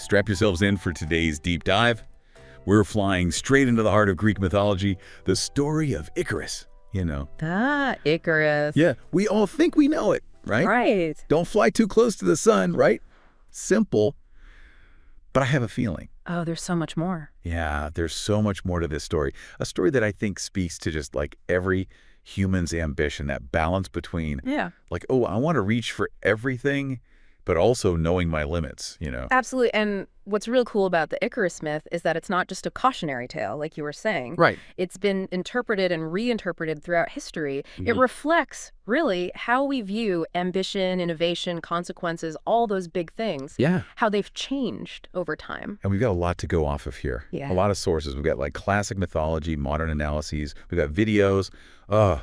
strap yourselves in for today's deep dive. We're flying straight into the heart of Greek mythology, the story of Icarus, Icarus. Yeah, we all think we know it, right? Right. Don't fly too close to the sun, right? Simple. But I have a feeling. Oh, there's so much more. Yeah, there's so much more to this story. A story that I think speaks to just like every human's ambition, that balance between like, oh, I want to reach for everything, but also knowing my limits, Absolutely. And what's real cool about the Icarus myth is that it's not just a cautionary tale, like you were saying. Right. It's been interpreted and reinterpreted throughout history. It reflects, really, how we view ambition, innovation, consequences, all those big things. Yeah. How they've changed over time. And we've got a lot to go off of here. Yeah. A lot of sources. We've got like classic mythology, modern analyses. We've got videos. Oh,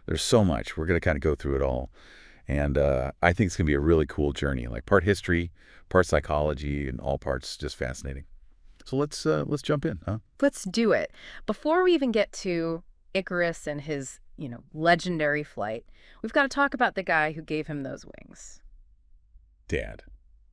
there's so much. We're going to kind of go through it all. And I think it's going to be a really cool journey, like part history, part psychology, and all parts just fascinating. So let's jump in, huh? Let's do it. Before we even get to Icarus and his, legendary flight, we've got to talk about the guy who gave him those wings. Dad.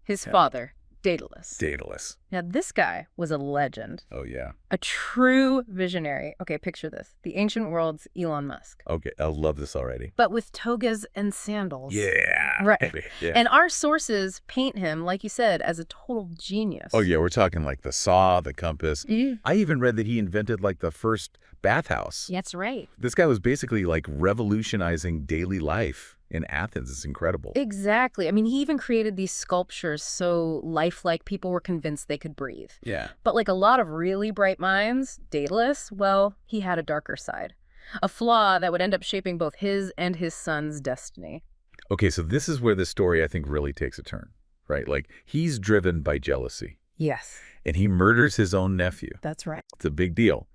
His father, Daedalus. Daedalus. Now, this guy was a legend. Oh, yeah. A true visionary. Okay, picture this. The ancient world's Elon Musk. Okay, I love this already. But with togas and sandals. Yeah. Right. Yeah. And our sources paint him, like you said, as a total genius. Oh, yeah, we're talking like the saw, the compass. I even read that he invented like the first bathhouse. That's right. This guy was basically like revolutionizing daily life in Athens. It's incredible. Exactly. I mean, he even created these sculptures so lifelike people were convinced they could breathe. Yeah. But like a lot of really bright minds, Daedalus, well, he had a darker side. A flaw that would end up shaping both his and his son's destiny. Okay, so this is where the story, I think, really takes a turn, right? Like, he's driven by jealousy. Yes. And he murders his own nephew. That's right. It's a big deal.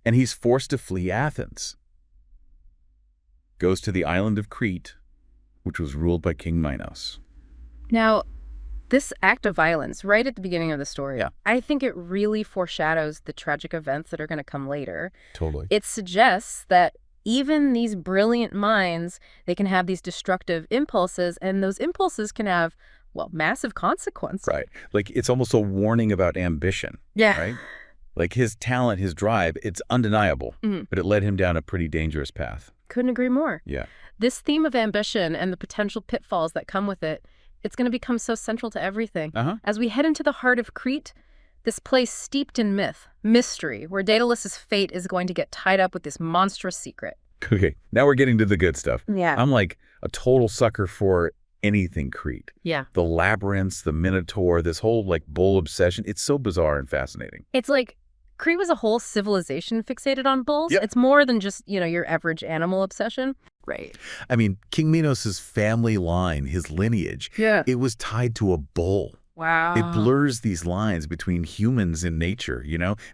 And he's forced to flee Athens. Goes to the island of Crete, which was ruled by King Minos. Now, this act of violence, right at the beginning of the story, I think it really foreshadows the tragic events that are going to come later. Totally. It suggests that even these brilliant minds, they can have these destructive impulses, and those impulses can have, well, massive consequences. Right. Like, it's almost a warning about ambition. Yeah. Right? Like, his talent, his drive, it's undeniable, but it led him down a pretty dangerous path. Couldn't agree more. Yeah. This theme of ambition and the potential pitfalls that come with it, it's going to become so central to everything. As we head into the heart of Crete, this place steeped in myth, mystery, where Daedalus's fate is going to get tied up with this monstrous secret. Okay, now we're getting to the good stuff. Yeah. I'm like a total sucker for anything Crete. Yeah. The labyrinths, the Minotaur, this whole like bull obsession. It's so bizarre and fascinating. It's like Crete was a whole civilization fixated on bulls. Yep. It's more than just, your average animal obsession. Right. I mean, King Minos' family line, his lineage, it was tied to a bull. Wow. It blurs these lines between humans and nature,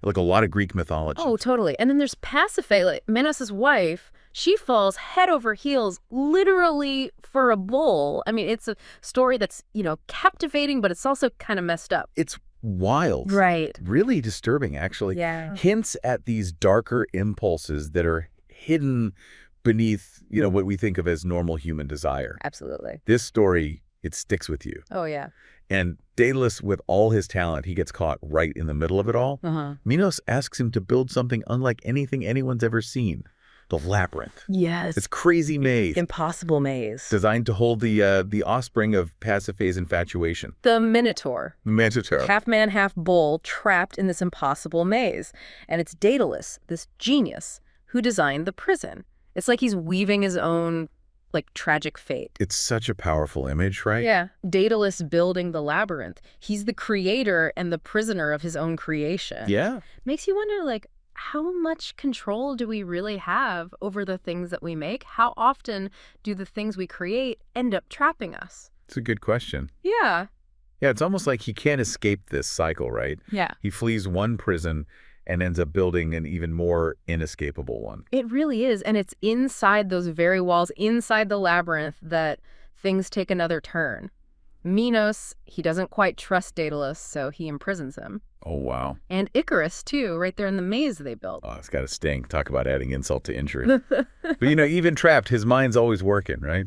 like a lot of Greek mythology. Oh, totally. And then there's Pasiphae, like Minos' wife. She falls head over heels, literally for a bull. I mean, it's a story that's, captivating, but it's also kind of messed up. It's wild. Right. Really disturbing, actually. Yeah. Hints at these darker impulses that are hidden beneath, what we think of as normal human desire. Absolutely. This story, it sticks with you. Oh, yeah. And Daedalus, with all his talent, he gets caught right in the middle of it all. Minos asks him to build something unlike anything anyone's ever seen. The labyrinth. Yes. It's crazy maze. Impossible maze. Designed to hold the offspring of Pasiphae's infatuation. The Minotaur. Minotaur. Half man, half bull, trapped in this impossible maze. And it's Daedalus, this genius, who designed the prison. It's like he's weaving his own, tragic fate. It's such a powerful image, right? Yeah. Daedalus building the labyrinth. He's the creator and the prisoner of his own creation. Yeah. Makes you wonder, how much control do we really have over the things that we make? How often do the things we create end up trapping us? It's a good question. Yeah. Yeah, it's almost like he can't escape this cycle, right? Yeah. He flees one prison and ends up building an even more inescapable one. It really is. And it's inside those very walls, inside the labyrinth, that things take another turn. Minos, he doesn't quite trust Daedalus, so he imprisons him. Oh, wow. And Icarus, too, right there in the maze they built. Oh, it's got to stink. Talk about adding insult to injury. But, even trapped, his mind's always working, right?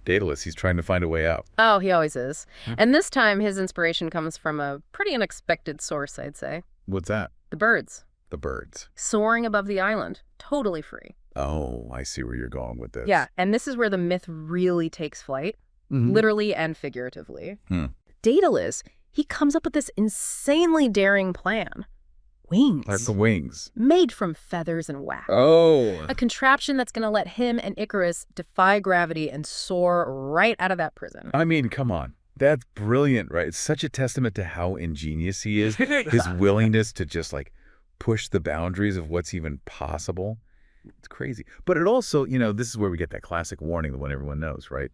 Daedalus, he's trying to find a way out. Oh, he always is. Hmm. And this time, his inspiration comes from a pretty unexpected source, I'd say. What's that? The birds. The birds. Soaring above the island. Totally free. Oh, I see where you're going with this. Yeah, and this is where the myth really takes flight, literally and figuratively. Daedalus, he comes up with this insanely daring plan. Wings. Like the wings. Made from feathers and wax. Oh. A contraption that's going to let him and Icarus defy gravity and soar right out of that prison. I mean, come on. That's brilliant, right? It's such a testament to how ingenious he is. His willingness to just like push the boundaries of what's even possible. It's crazy. But it also, this is where we get that classic warning, the one everyone knows, right?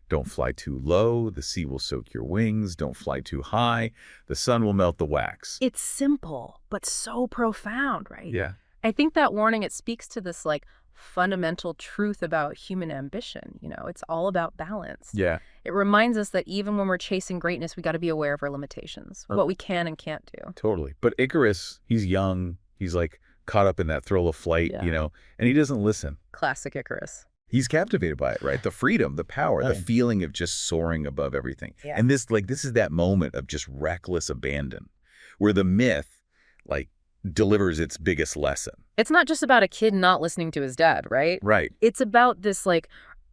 Don't fly too low. The sea will soak your wings. Don't fly too high. The sun will melt the wax. It's simple, but so profound, right? Yeah. I think that warning, it speaks to this like fundamental truth about human ambition. It's all about balance. Yeah. It reminds us that even when we're chasing greatness, we got to be aware of our limitations, what we can and can't do. Totally. But Icarus, he's young. He's like caught up in that thrill of flight, and he doesn't listen. Classic Icarus. He's captivated by it, right? The freedom, the power, the feeling of just soaring above everything. Yeah. And this is that moment of just reckless abandon where the myth delivers its biggest lesson. It's not just about a kid not listening to his dad, right? Right. It's about this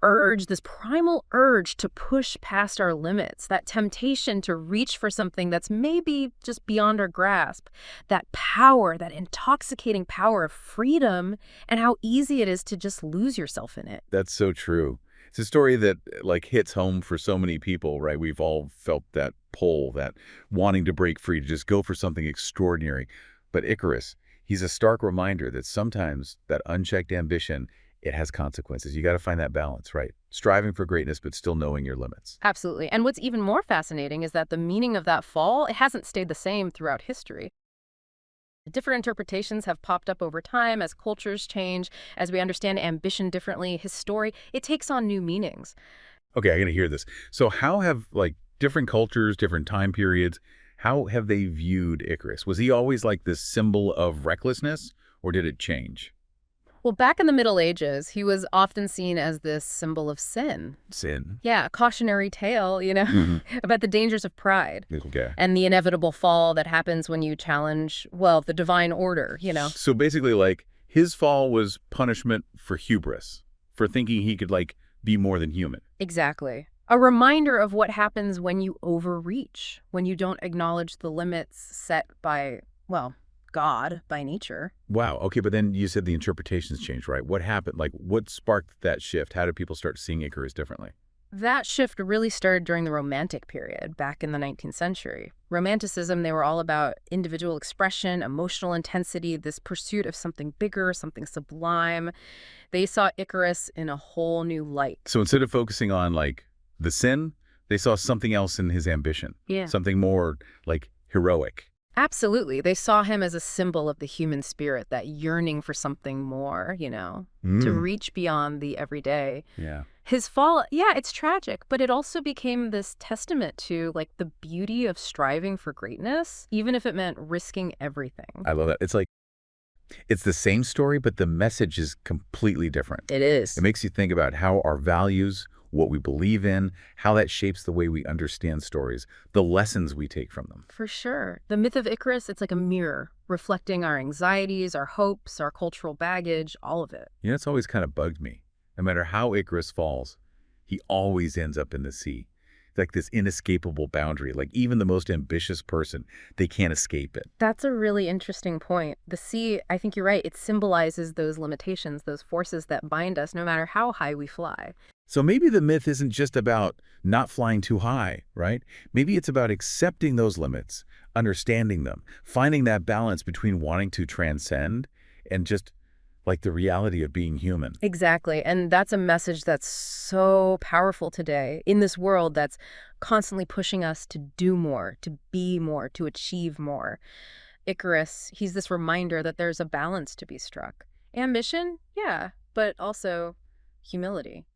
urge, this primal urge to push past our limits, that temptation to reach for something that's maybe just beyond our grasp, that power, that intoxicating power of freedom, and how easy it is to just lose yourself in it. That's so true. It's a story that hits home for so many people, right? We've all felt that pull, that wanting to break free, to just go for something extraordinary. But Icarus, he's a stark reminder that sometimes that unchecked ambition, it has consequences. You got to find that balance, right? Striving for greatness, but still knowing your limits. Absolutely. And what's even more fascinating is that the meaning of that fall, it hasn't stayed the same throughout history. Different interpretations have popped up over time as cultures change, as we understand ambition differently. His story, it takes on new meanings. Okay, I got to hear this. So how have different cultures, different time periods, how have they viewed Icarus? Was he always like this symbol of recklessness, or did it change? Well, back in the Middle Ages, he was often seen as this symbol of sin. Sin. Yeah, a cautionary tale, about the dangers of pride. Okay. And the inevitable fall that happens when you challenge, the divine order, So basically, his fall was punishment for hubris, for thinking he could, be more than human. Exactly. A reminder of what happens when you overreach, when you don't acknowledge the limits set by, God, by nature. Wow. Okay, but then you said the interpretations changed, right? What happened? What sparked that shift? How did people start seeing Icarus differently? That shift really started during the Romantic period, back in the 19th century. Romanticism, they were all about individual expression, emotional intensity, this pursuit of something bigger, something sublime. They saw Icarus in a whole new light. So instead of focusing on, the sin, they saw something else in his ambition. Yeah. Something more, heroic. Absolutely. They saw him as a symbol of the human spirit, that yearning for something more, to reach beyond the everyday. Yeah. His fall, it's tragic, but it also became this testament to the beauty of striving for greatness, even if it meant risking everything. I love that. It's the same story, but the message is completely different. It is. It makes you think about how our values, what we believe in, how that shapes the way we understand stories, the lessons we take from them. For sure. The myth of Icarus, it's like a mirror, reflecting our anxieties, our hopes, our cultural baggage, all of it. It's always kind of bugged me. No matter how Icarus falls, he always ends up in the sea. It's like this inescapable boundary. Even the most ambitious person, they can't escape it. That's a really interesting point. The sea, I think you're right, it symbolizes those limitations, those forces that bind us no matter how high we fly. So maybe the myth isn't just about not flying too high, right? Maybe it's about accepting those limits, understanding them, finding that balance between wanting to transcend and just the reality of being human. Exactly. And that's a message that's so powerful today in this world that's constantly pushing us to do more, to be more, to achieve more. Icarus, he's this reminder that there's a balance to be struck. Ambition, yeah, but also humility.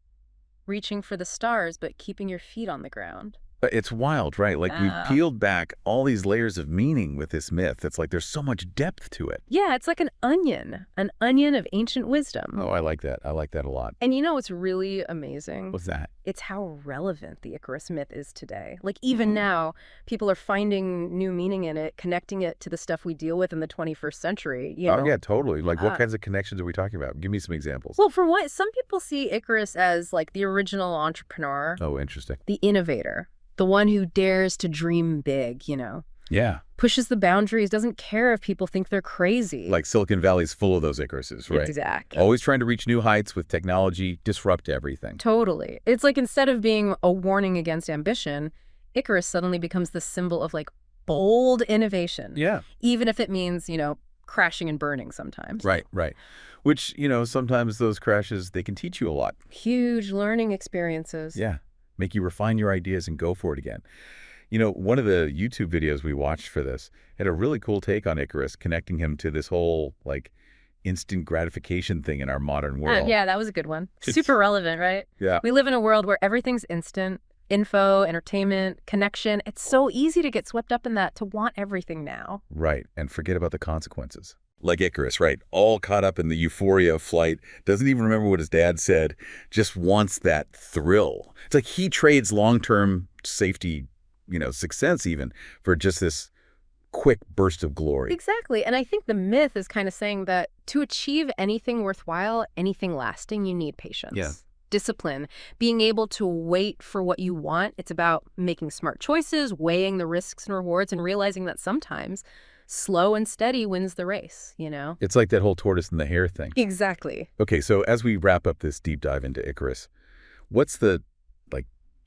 Reaching for the stars, but keeping your feet on the ground. It's wild, right? Like we've peeled back all these layers of meaning with this myth. It's like there's so much depth to it. Yeah, it's like an onion of ancient wisdom. Oh, I like that. I like that a lot. And you know what's really amazing? What's that? It's how relevant the Icarus myth is today. Like even now, people are finding new meaning in it, connecting it to the stuff we deal with in the 21st century. Oh, yeah, totally. Like what kinds of connections are we talking about? Give me some examples. Well, for one, some people see Icarus as like the original entrepreneur. Oh, interesting. The innovator, the one who dares to dream big, Yeah. Pushes the boundaries, doesn't care if people think they're crazy. Like Silicon Valley's full of those Icaruses, right? Exactly. Always trying to reach new heights with technology, disrupt everything. Totally. It's like instead of being a warning against ambition, Icarus suddenly becomes the symbol of like bold innovation. Yeah. Even if it means, crashing and burning sometimes. Right, right. Which, sometimes those crashes, they can teach you a lot. Huge learning experiences. Yeah. Make you refine your ideas and go for it again. One of the YouTube videos we watched for this had a really cool take on Icarus, connecting him to this whole, like, instant gratification thing in our modern world. Yeah, that was a good one. Super relevant, right? Yeah. We live in a world where everything's instant. Info, entertainment, connection. It's so easy to get swept up in that, to want everything now. Right, and forget about the consequences. Like Icarus, right? All caught up in the euphoria of flight, doesn't even remember what his dad said, just wants that thrill. It's like he trades long-term safety, success even, for just this quick burst of glory. Exactly. And I think the myth is kind of saying that to achieve anything worthwhile, anything lasting, you need patience. Yeah. Discipline, being able to wait for what you want. It's about making smart choices, weighing the risks and rewards, and realizing that sometimes slow and steady wins the race, It's like that whole tortoise and the hare thing. Exactly. Okay, so as we wrap up this deep dive into Icarus, what's the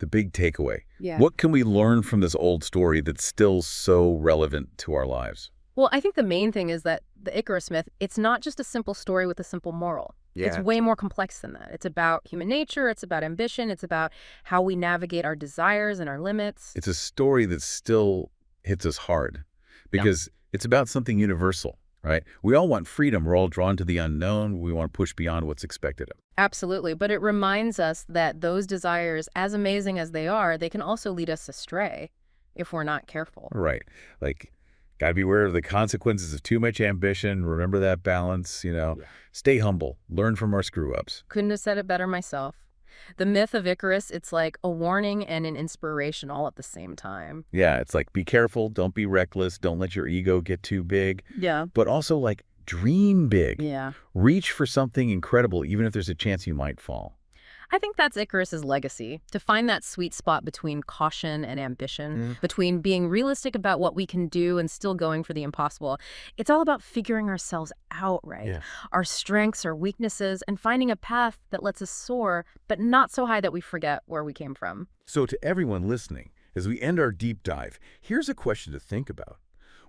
big takeaway? Yeah. What can we learn from this old story that's still so relevant to our lives? Well, I think the main thing is that the Icarus myth, it's not just a simple story with a simple moral. Yeah. It's way more complex than that. It's about human nature. It's about ambition. It's about how we navigate our desires and our limits. It's a story that still hits us hard because it's about something universal, right? We all want freedom. We're all drawn to the unknown. We want to push beyond what's expected of us. Absolutely. But it reminds us that those desires, as amazing as they are, they can also lead us astray if we're not careful. Right. Like, got to be aware of the consequences of too much ambition. Remember that balance, Stay humble. Learn from our screw-ups. Couldn't have said it better myself. The myth of Icarus, it's like a warning and an inspiration all at the same time. Yeah, it's like, be careful. Don't be reckless. Don't let your ego get too big. Yeah. But also, like, dream big. Yeah. Reach for something incredible, even if there's a chance you might fall. I think that's Icarus's legacy, to find that sweet spot between caution and ambition, between being realistic about what we can do and still going for the impossible. It's all about figuring ourselves out, right? Yeah. Our strengths, our weaknesses, and finding a path that lets us soar, but not so high that we forget where we came from. So to everyone listening, as we end our deep dive, here's a question to think about.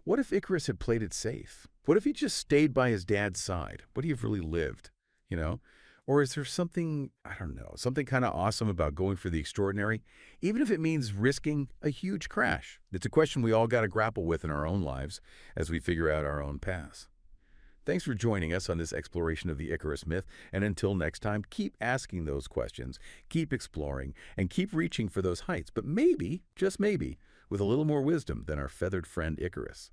What if Icarus had played it safe? What if he just stayed by his dad's side? Would he have really lived, Or is there something, I don't know, something kind of awesome about going for the extraordinary, even if it means risking a huge crash? It's a question we all got to grapple with in our own lives as we figure out our own paths. Thanks for joining us on this exploration of the Icarus myth, and until next time, keep asking those questions, keep exploring, and keep reaching for those heights, but maybe, just maybe, with a little more wisdom than our feathered friend Icarus.